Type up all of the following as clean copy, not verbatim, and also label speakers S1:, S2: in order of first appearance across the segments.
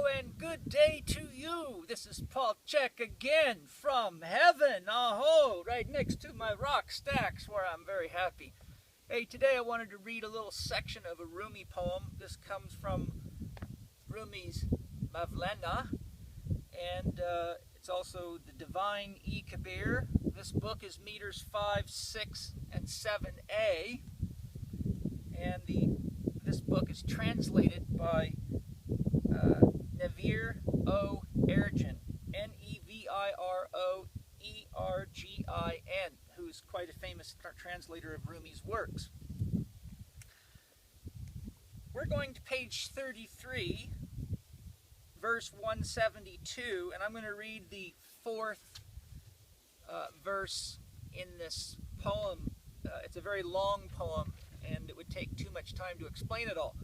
S1: and good day to you. This is Paul C.H.E.K again from heaven. Aho, right next to my rock stacks where I'm very happy. Hey, today I wanted to read a little section of a Rumi poem. This comes from Rumi's Meylana, and it's also the Divan-I Kebir. This book is meters 5, 6, and 7a, and this book is translated by Nevit Ergin, Neviroergin, who's quite a famous translator of Rumi's works. We're going to page 33, verse 172, and I'm going to read the fourth verse in this poem. It's a very long poem, and it would take too much time to explain it all.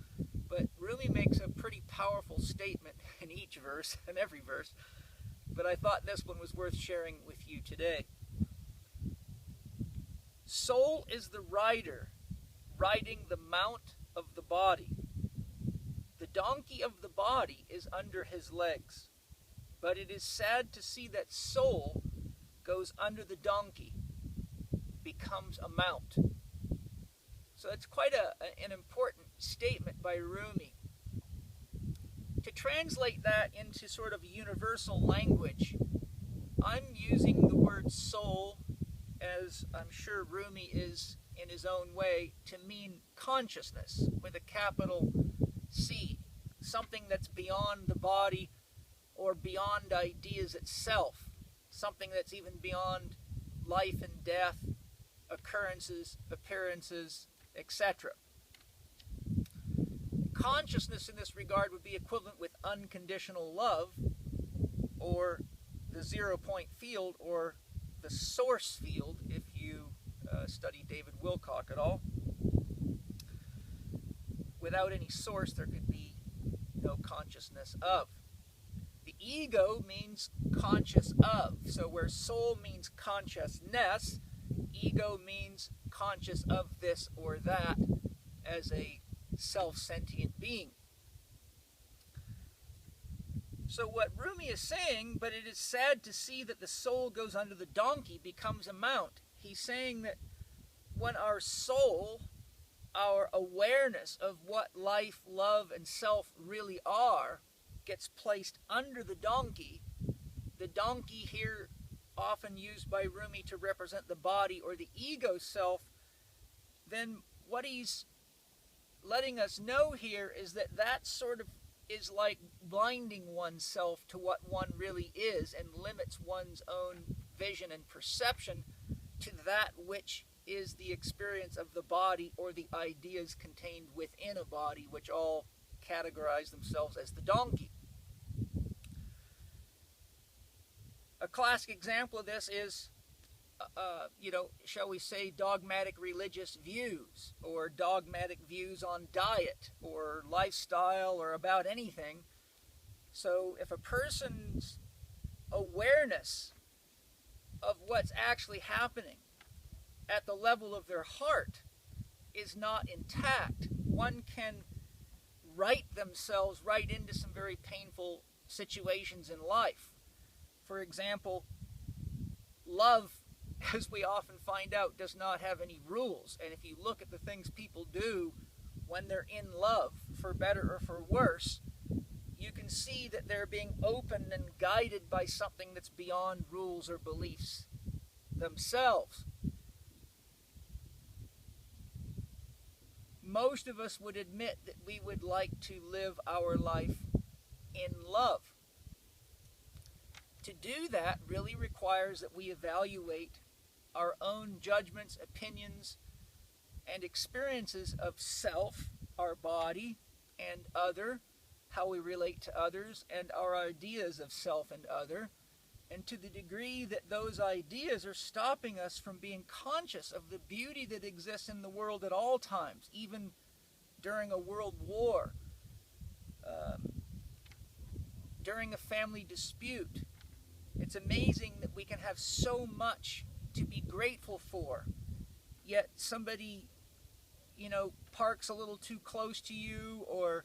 S1: But Rumi makes a pretty powerful statement in each verse, in every verse. But I thought this one was worth sharing with you today. Soul is the rider, riding the mount of the body. The donkey of the body is under his legs. But it is sad to see that soul goes under the donkey, becomes a mount. So it's quite an important statement by Rumi. To translate that into sort of universal language, I'm using the word soul, as I'm sure Rumi is in his own way, to mean consciousness with a capital C, something that's beyond the body or beyond ideas itself, something that's even beyond life and death, occurrences, appearances, etc. Consciousness in this regard would be equivalent with unconditional love, or the 0-point field, or the source field, if you study David Wilcock at all. Without any source, there could be no consciousness of. The ego means conscious of. So where soul means consciousness, ego means conscious of this or that as a self-sentient being. So what Rumi is saying, but it is sad to see that the soul goes under the donkey, becomes a mount. He's saying that when our soul, our awareness of what life, love, and self really are, gets placed under the donkey here often used by Rumi to represent the body or the ego self, then what he's letting us know here is that that sort of is like blinding oneself to what one really is and limits one's own vision and perception to that which is the experience of the body or the ideas contained within a body, which all categorize themselves as the donkey. A classic example of this is, shall we say, dogmatic religious views, or dogmatic views on diet, or lifestyle, or about anything. So if a person's awareness of what's actually happening at the level of their heart is not intact, one can write themselves right into some very painful situations in life. For example, love, as we often find out, does not have any rules. And if you look at the things people do when they're in love, for better or for worse, you can see that they're being opened and guided by something that's beyond rules or beliefs themselves. Most of us would admit that we would like to live our life in love. To do that really requires that we evaluate our own judgments, opinions, and experiences of self, our body, and other, how we relate to others, and our ideas of self and other, and to the degree that those ideas are stopping us from being conscious of the beauty that exists in the world at all times, even during a world war, during a family dispute. It's amazing that we can have so much to be grateful for, yet somebody, parks a little too close to you, or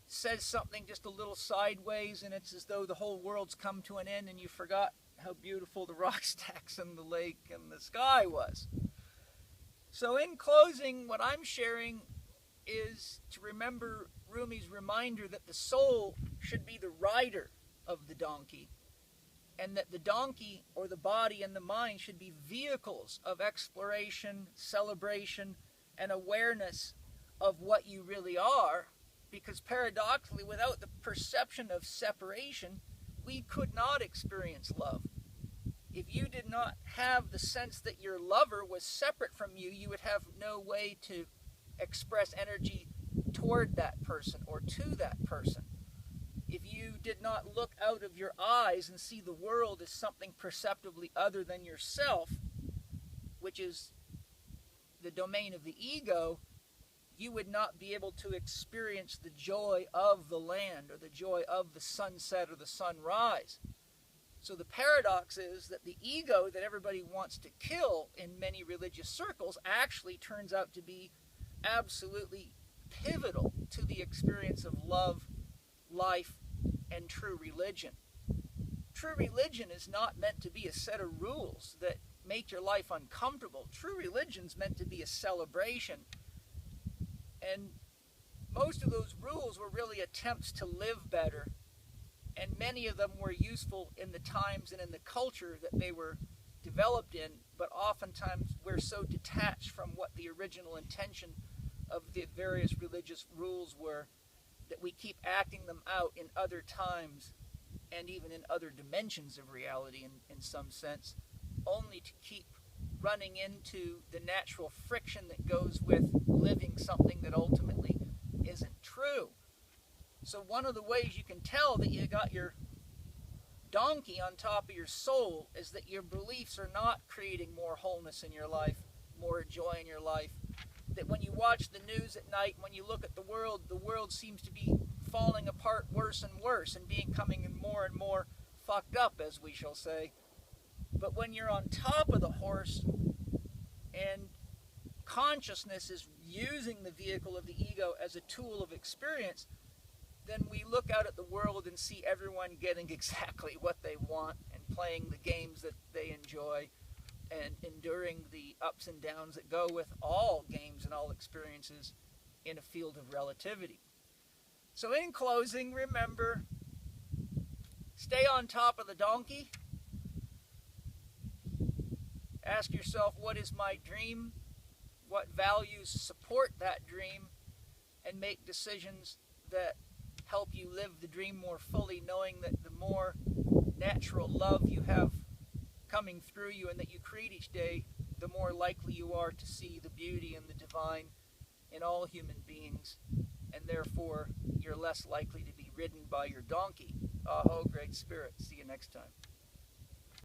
S1: says something just a little sideways, and it's as though the whole world's come to an end and you forgot how beautiful the rock stacks and the lake and the sky was. So in closing, what I'm sharing is to remember Rumi's reminder that the soul should be the rider of the donkey, and that the donkey, or the body and the mind, should be vehicles of exploration, celebration, and awareness of what you really are, because paradoxically, without the perception of separation, we could not experience love. If you did not have the sense that your lover was separate from you, you would have no way to express energy toward that person or to that person. If you did not look out of your eyes and see the world as something perceptibly other than yourself, which is the domain of the ego, you would not be able to experience the joy of the land or the joy of the sunset or the sunrise. So the paradox is that the ego that everybody wants to kill in many religious circles actually turns out to be absolutely pivotal to the experience of love, life, and true religion. True religion is not meant to be a set of rules that make your life uncomfortable. True religion is meant to be a celebration. And most of those rules were really attempts to live better, and many of them were useful in the times and in the culture that they were developed in, but oftentimes we're so detached from what the original intention of the various religious rules were that we keep acting them out in other times and even in other dimensions of reality in some sense, only to keep running into the natural friction that goes with living something that ultimately isn't true. So one of the ways you can tell that you got your donkey on top of your soul is that your beliefs are not creating more wholeness in your life, more joy in your life. That when you watch the news at night, when you look at the world seems to be falling apart worse and worse and becoming more and more fucked up, as we shall say. But when you're on top of the horse and consciousness is using the vehicle of the ego as a tool of experience, then we look out at the world and see everyone getting exactly what they want and playing the games that they enjoy and enduring the ups and downs that go with all games and all experiences in a field of relativity. So in closing, remember, stay on top of the donkey. Ask yourself, what is my dream? What values support that dream? And make decisions that help you live the dream more fully, knowing that the more natural love you have coming through you and that you create each day, the more likely you are to see the beauty and the divine in all human beings, and therefore you're less likely to be ridden by your donkey. Aho, great spirit. See you next time.